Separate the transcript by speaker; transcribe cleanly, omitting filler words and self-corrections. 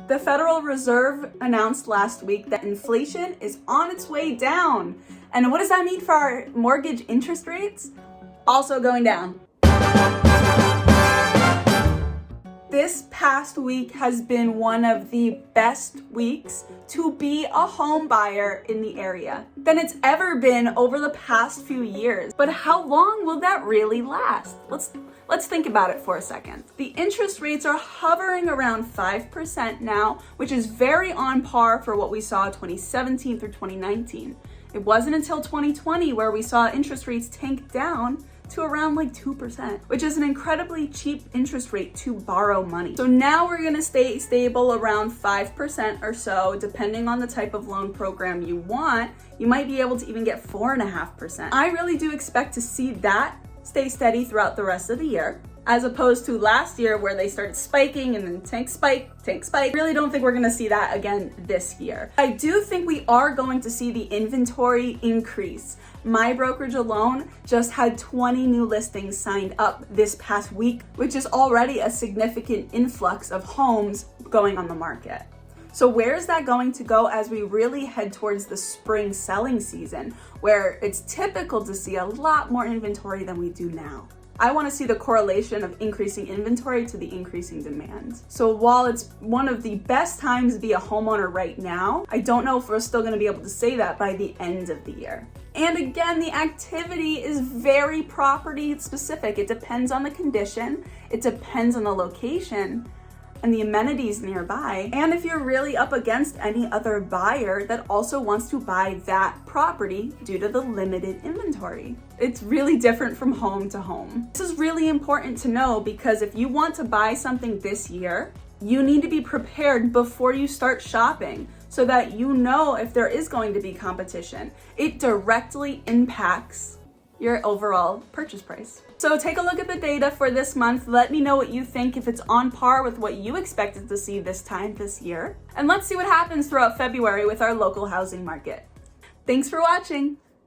Speaker 1: The Federal Reserve announced last week that inflation is on its way down. And what does that mean for our mortgage interest rates? Also going down. This past week has been one of the best weeks to be a home buyer in the area than it's ever been over the past few years. But how long will that really last? Let's think about it for a second. The interest rates are hovering around 5% now, which is very on par for what we saw 2017 through 2019. It wasn't until 2020 where we saw interest rates tank down to around like 2%, which is an incredibly cheap interest rate to borrow money. So now we're gonna stay stable around 5% or so, depending on the type of loan program you want. You might be able to even get 4.5%. I really do expect to see that stay steady throughout the rest of the year, as opposed to last year where they started spiking and then tank spike. Really don't think we're gonna see that again this year. I do think we are going to see the inventory increase. My brokerage alone just had 20 new listings signed up this past week, which is already a significant influx of homes going on the market. So where is that going to go as we really head towards the spring selling season, where it's typical to see a lot more inventory than we do now? I want to see the correlation of increasing inventory to the increasing demand. So while it's one of the best times to be a homeowner right now, I don't know if we're still going to be able to say that by the end of the year. And again, the activity is very property specific. It depends on the condition, it depends on the location and the amenities nearby, and if you're really up against any other buyer that also wants to buy that property due to the limited inventory. It's really different from home to home. This is really important to know because if you want to buy something this year, you need to be prepared before you start shopping so that you know if there is going to be competition. It directly impacts your overall purchase price. So take a look at the data for this month. Let me know what you think, if it's on par with what you expected to see this time this year. And let's see what happens throughout February with our local housing market. Thanks for watching.